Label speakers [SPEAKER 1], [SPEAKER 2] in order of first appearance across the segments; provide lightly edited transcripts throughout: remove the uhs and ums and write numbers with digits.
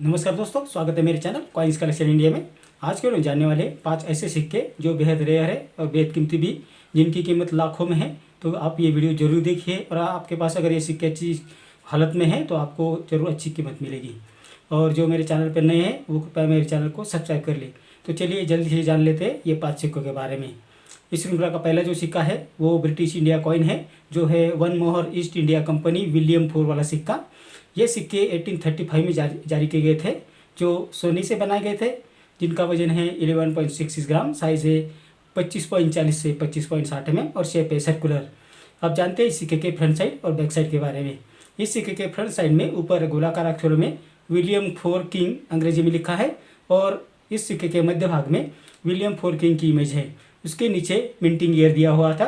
[SPEAKER 1] नमस्कार दोस्तों, स्वागत है मेरे चैनल कॉइन्स कलेक्शन इंडिया में। आज के लोग जानने वाले 5 ऐसे सिक्के जो बेहद रेयर है और बेहद कीमती भी, जिनकी कीमत लाखों में है। तो आप ये वीडियो जरूर देखिए और आपके पास अगर ये सिक्के अच्छी हालत में है तो आपको जरूर अच्छी कीमत मिलेगी। और जो मेरे चैनल पर नए हैं वो कृपया मेरे चैनल को सब्सक्राइब कर ले। तो चलिए जल्दी से जान लेते हैं ये 5 सिक्कों के बारे में। इस श्रृंखला का पहला जो सिक्का है वो ब्रिटिश इंडिया कॉइन है, जो है वन मोहर ईस्ट इंडिया कंपनी विलियम 4 वाला सिक्का। ये सिक्के 1835 में जारी किए गए थे, जो सोने से बनाए गए थे, जिनका वजन है 11.66 ग्राम, साइज है 25.40 से 25.60 mm और शेप है सर्कुलर। अब जानते हैं इस सिक्के के फ्रंट साइड और बैक साइड के बारे में। इस सिक्के के फ्रंट साइड में ऊपर गोलाकार अक्षरों में विलियम 4 किंग अंग्रेजी में लिखा है और इस सिक्के के मध्य भाग में विलियम 4 किंग की इमेज है। उसके नीचे मिंटिंग ईयर दिया हुआ था।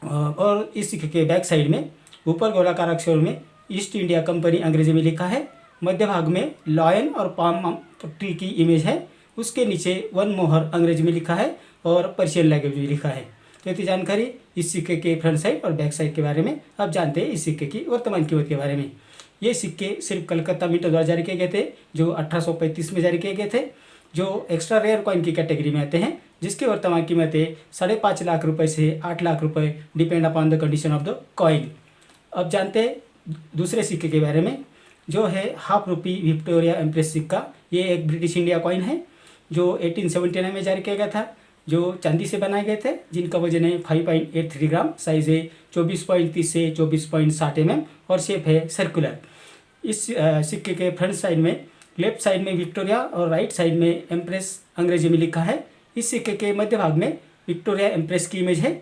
[SPEAKER 1] और इस सिक्के के बैक साइड में ऊपर गोलाकार अक्षरों में ईस्ट इंडिया कंपनी अंग्रेजी में लिखा है। मध्य भाग में लॉयन और पाम ट्री की इमेज है। उसके नीचे वन मोहर अंग्रेजी में लिखा है और पर्शियन लैंग्वेज में लिखा है। तो इतनी जानकारी इस सिक्के के फ्रंट साइड और बैक साइड के बारे में। अब जानते हैं इस सिक्के की वर्तमान कीमत के बारे में। ये सिक्के सिर्फ कलकत्ता मिंट द्वारा जारी किए गए थे, जो 1835 में जारी किए गए थे, जो एक्स्ट्रा रेयर कॉइन की कैटेगरी में आते हैं, जिसकी वर्तमान कीमत है 5.5 लाख रुपए से 8 लाख रुपए, depend upon the condition of the coin. अब जानते हैं दूसरे सिक्के के बारे में, जो है हाफ रुपी विक्टोरिया एम्प्रेस सिक्का। ये एक ब्रिटिश इंडिया कॉइन है जो 1879 में जारी किया गया था, जो चांदी से बनाए गए थे, जिनका वजन है 5.83 ग्राम, साइज है 24.30 से 24.60 mm और शेप है सर्कुलर। इस सिक्के के फ्रंट साइड में लेफ्ट साइड में विक्टोरिया और राइट साइड में एम्प्रेस अंग्रेजी में लिखा है। इस सिक्के के मध्य भाग में विक्टोरिया एम्प्रेस की इमेज है।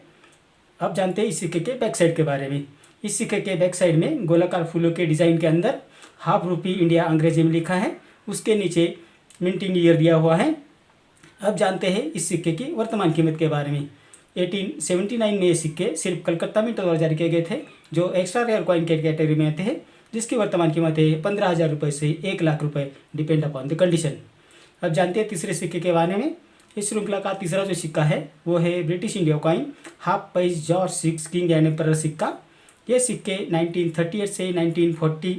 [SPEAKER 1] अब जानते हैं इस सिक्के के बैक साइड के बारे में। इस सिक्के के बैक साइड में गोलाकार फूलों के डिज़ाइन के अंदर हाफ रुपी इंडिया अंग्रेजी में लिखा है। उसके नीचे मिंटिंग ईयर दिया हुआ है। अब जानते हैं इस सिक्के की वर्तमान कीमत के बारे में। 1879 में ये सिक्के सिर्फ कलकत्ता मिंट द्वारा जारी किए गए थे, जो एक्स्ट्रा रेयर कॉइन के कैटेगरी में आते हैं, जिसकी वर्तमान कीमत है 15,000 रुपये से 1 लाख रुपये, डिपेंड अपॉन द कंडीशन। अब जानते हैं तीसरे सिक्के के बारे में। इस श्रृंखला का तीसरा जो सिक्का है वो है ब्रिटिश इंडिया कॉइन हाफ पैस जॉर्ज 6 किंग एंड एम्परर सिक्का। ये सिक्के 1938 से 1940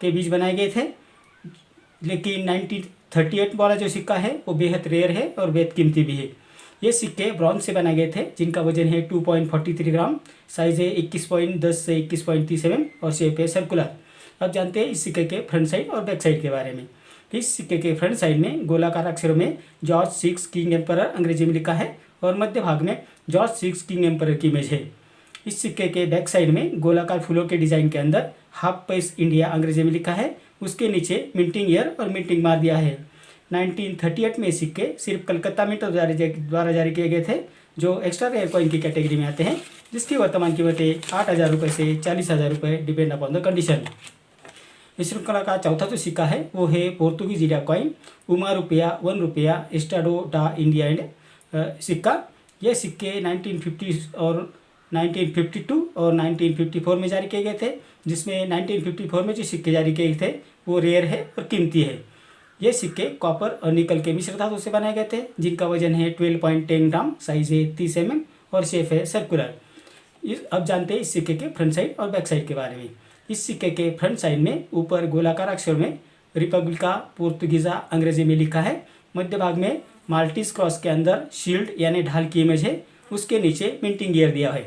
[SPEAKER 1] के बीच बनाए गए थे, लेकिन 1938 वाला जो सिक्का है वो बेहद रेयर है और बेहद कीमती भी है। ये सिक्के ब्रॉन्ज से बनाए गए थे, जिनका वजन है 2.43 ग्राम, साइज है 21.10 से 21.30 mm और शेप है सर्कुलर। अब जानते हैं इस सिक्के के फ्रंट साइड और बैक साइड के बारे में। इस सिक्के के फ्रंट साइड में गोलाकार अक्षरों में जॉर्ज 6 किंग एम्परर अंग्रेजी में लिखा है और मध्य भाग में जॉर्ज 6 किंग एम्परर की इमेज है। इस सिक्के के बैक साइड में गोलाकार फूलों के डिजाइन के अंदर हाफ पैस इंडिया अंग्रेजी में लिखा है। उसके नीचे मिंटिंग ईयर और मिंटिंग मार दिया है। 1938 में सिक्के सिर्फ कलकत्ता मिंट द्वारा जारी किए गए थे, जो एक्स्ट्रा रेयर कॉइन की कैटेगरी में आते हैं, जिसकी वर्तमान कीमत है 8,000 रुपये से 40,000 रुपये, डिपेंड अपॉन द कंडीशन। इस श्रृंखला का चौथा जो सिक्का है वो है पोर्तुगीज इंडिया कॉइन उमा रुपया 1 रुपया एस्टाडो डा इंडिया एंड सिक्का। यह सिक्के 1950 और 1952 और 1954 में जारी किए गए थे, जिसमें 1954 में जो सिक्के जारी किए थे वो रेयर है और कीमती है। ये सिक्के कॉपर और निकल के मिश्र धातु से बनाए गए थे, जिनका वजन है 12.10 ग्राम, साइज है 30 mm और शेप है सर्कुलर। अब जानते हैं इस सिक्के के फ्रंट साइड और बैक साइड के बारे में। इस सिक्के के फ्रंट साइड में ऊपर गोलाकार अक्षर में रिपब्लिका पोर्तुगीजा अंग्रेजी में लिखा है। मध्य भाग में माल्टीज क्रॉस के अंदर शील्ड यानी ढाल की इमेज है। उसके नीचे मिंटिंग ईयर दिया है।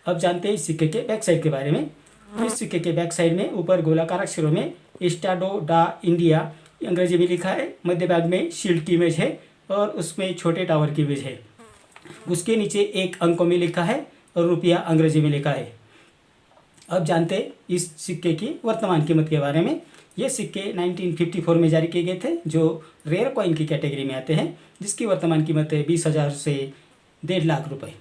[SPEAKER 1] अब जानते हैं इस सिक्के के बैक साइड के बारे में। इस सिक्के के बैक साइड में ऊपर गोलाकार अक्षरों में एस्टाडो डा इंडिया अंग्रेजी में लिखा है। मध्य भाग में शील्ड की इमेज है और उसमें छोटे टावर की इमेज है। उसके नीचे 1 अंकों में लिखा है और रुपया अंग्रेजी में लिखा है। अब जानते हैं इस सिक्के की वर्तमान कीमत के बारे में। ये सिक्के 1954 में जारी किए गए थे, जो रेयर कॉइन की कैटेगरी में आते हैं, जिसकी वर्तमान कीमत है 20,000 से 1.5 लाख रुपये।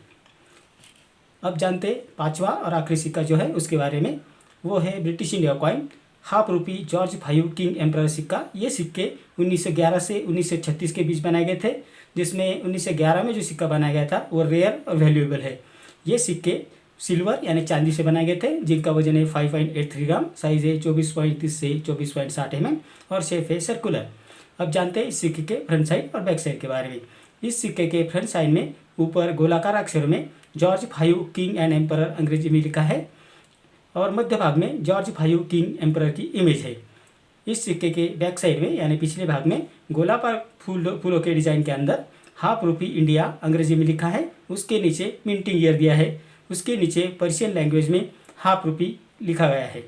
[SPEAKER 1] अब जानते हैं पांचवा और आखिरी सिक्का जो है उसके बारे में। वो है ब्रिटिश इंडिया कॉइन हाफ रुपी जॉर्ज 5 किंग एम्परर सिक्का। ये सिक्के 1911 से 1936 के बीच बनाए गए थे, जिसमें 1911 में जो सिक्का बनाया गया था वो रेयर और वैल्यूएबल है। ये सिक्के सिल्वर यानी चांदी से बनाए गए थे, जिनका वजन है 5.83 ग्राम, साइज है 24.30 से 24.60 mm और शेप है सर्कुलर। अब जानते हैं इस सिक्के के फ्रंट साइड और बैक साइड के बारे में। इस सिक्के के फ्रंट साइड में ऊपर गोलाकार अक्षरों में जॉर्ज 5 किंग एंड एम्परर अंग्रेजी में लिखा है और मध्य भाग में जॉर्ज 5 किंग एम्परर की इमेज है। इस सिक्के के बैक साइड में यानी पिछले भाग में गोलाकार फूलों के डिजाइन के अंदर ₹1/2 इंडिया अंग्रेजी में लिखा है। उसके नीचे मिंटिंग ईयर दिया है। उसके नीचे पर्शियन लैंग्वेज में ₹1/2 लिखा गया है।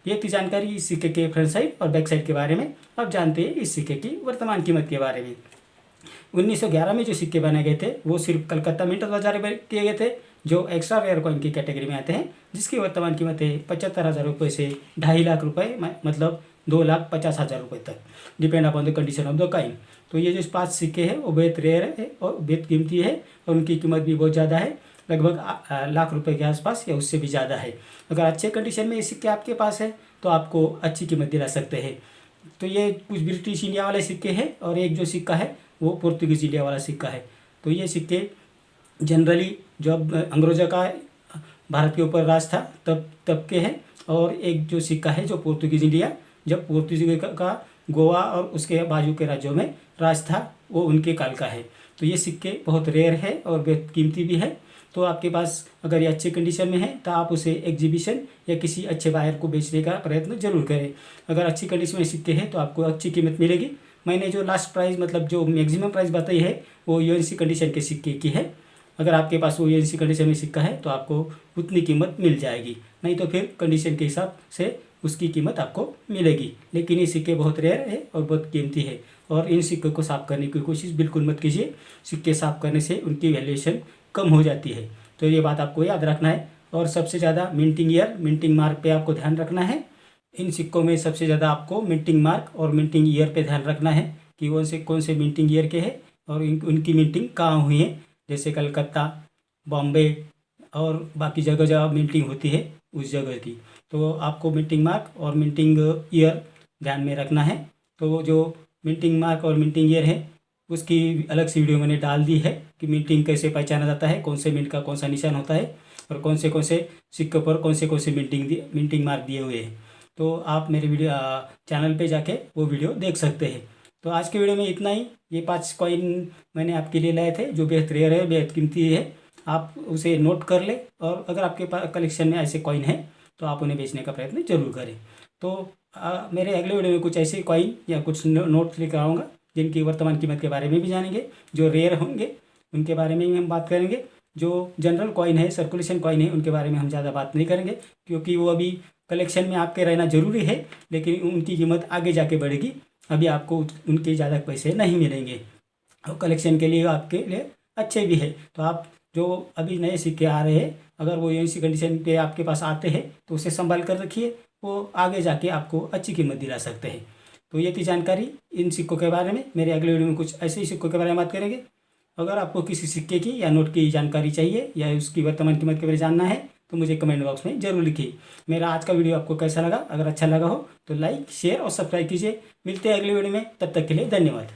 [SPEAKER 1] ये थी जानकारी इस सिक्के के फ्रंट साइड और बैक साइड के बारे में। अब जानते हैं इस सिक्के की वर्तमान कीमत के बारे में। 1911 में जो सिक्के बनाए गए थे वो सिर्फ कलकत्ता मिंट द्वारा जारी किए गए थे, जो एक्स्ट्रा रेयर कॉइन की कैटेगरी में आते हैं, जिसकी वर्तमान कीमत है 75,000 रुपये से 2.5 लाख रुपये, मतलब 2,50,000 रुपये तक, depend upon the condition of the coin. तो ये जो 5 सिक्के हैं वो बेहद रेयर है और बेहद कीमती है और उनकी कीमत भी बहुत ज़्यादा है, लगभग लाख रुपए के आसपास या उससे भी ज़्यादा है। अगर अच्छे कंडीशन में ये सिक्के आपके पास है तो आपको अच्छी कीमत दिला सकते हैं। तो ये कुछ ब्रिटिश इंडिया वाले सिक्के हैं और एक जो सिक्का है वो पोर्तुगीज इंडिया वाला सिक्का है। तो ये सिक्के जनरली जब अंग्रेज़ों का भारत के ऊपर राज था तब के हैं, और एक जो सिक्का है जो पोर्तुगीज इंडिया, जब पोर्तुगीज का गोवा और उसके बाजू के राज्यों में राज था, वो उनके काल का है। तो ये सिक्के बहुत रेयर है और बेहद कीमती भी है। तो आपके पास अगर ये अच्छे कंडीशन में है तो आप उसे एग्जीबिशन या किसी अच्छे बायर को बेचने का प्रयत्न जरूर करें। अगर अच्छी कंडीशन में सिक्के हैं तो आपको अच्छी कीमत मिलेगी। मैंने जो लास्ट प्राइस मतलब जो मैक्सिमम प्राइस बताई है वो यूएनसी कंडीशन के सिक्के की है। अगर आपके पास वो यूएनसी कंडीशन में सिक्का है तो आपको उतनी कीमत मिल जाएगी, नहीं तो फिर कंडीशन के हिसाब से उसकी कीमत आपको मिलेगी। लेकिन ये सिक्के बहुत रेयर है और बहुत कीमती है, और इन सिक्कों को साफ़ करने की कोशिश बिल्कुल मत कीजिए। सिक्के साफ़ करने से उनकी वैल्यूएशन कम हो जाती है, तो ये बात आपको याद रखना है। और सबसे ज़्यादा मिंटिंग ईयर, मिंटिंग मार्क पे आपको ध्यान रखना है। इन सिक्कों में सबसे ज़्यादा आपको मिंटिंग मार्क और मिंटिंग ईयर पे ध्यान रखना है कि कौन से मिंटिंग ईयर के हैं और उनकी मिंटिंग कहाँ हुई है। जैसे कलकत्ता, बॉम्बे और बाकी जगह जगह मिंटिंग होती है उस जगह की, तो आपको मिंटिंग मार्क और मिंटिंग ईयर ध्यान में रखना है। तो जो मिंटिंग मार्क और मिंटिंग ईयर है उसकी अलग से वीडियो मैंने डाल दी है कि मिंटिंग कैसे पहचाना जाता है, कौन से मिंट का कौन सा निशान होता है और कौन से सिक्के पर कौन से मिंटिंग मार्क दिए हुए हैं। तो आप मेरे वीडियो चैनल पे जाके वो वीडियो देख सकते हैं। तो आज के वीडियो में इतना ही। ये 5 कॉइन मैंने आपके लिए लाए थे जो बेहद रेयर है, बेहद कीमती है। आप उसे नोट कर ले, और अगर आपके पास कलेक्शन में ऐसे कॉइन हैं तो आप उन्हें बेचने का प्रयत्न जरूर करें। तो मेरे अगले वीडियो में कुछ ऐसे कॉइन या कुछ नोट्स लेकर आऊँगा जिनकी वर्तमान कीमत के बारे में भी जानेंगे। जो रेयर होंगे उनके बारे में भी हम बात करेंगे। जो जनरल कॉइन है, सर्कुलेशन कॉइन है, उनके बारे में हम ज़्यादा बात नहीं करेंगे, क्योंकि वो अभी कलेक्शन में आपके रहना जरूरी है, लेकिन उनकी कीमत आगे जाके बढ़ेगी। अभी आपको उनके ज़्यादा पैसे नहीं मिलेंगे और कलेक्शन के लिए आपके लिए अच्छे भी है। तो आप जो अभी नए सिक्के आ रहे हैं, अगर वो ऐसी कंडीशन पे आपके पास आते हैं तो उसे संभाल कर रखिए, वो आगे जाके आपको अच्छी कीमत दिला सकते हैं। तो ये थी जानकारी इन सिक्कों के बारे में। मेरे अगले वीडियो में कुछ ऐसे ही सिक्कों के बारे में बात करेंगे। अगर आपको किसी सिक्के की या नोट की जानकारी चाहिए या उसकी वर्तमान कीमत के बारे में जानना है तो मुझे कमेंट बॉक्स में जरूर लिखिए। मेरा आज का वीडियो आपको कैसा लगा? अगर अच्छा लगा हो तो लाइक, शेयर और सब्सक्राइब कीजिए। मिलते हैं अगले वीडियो में, तब तक के लिए धन्यवाद।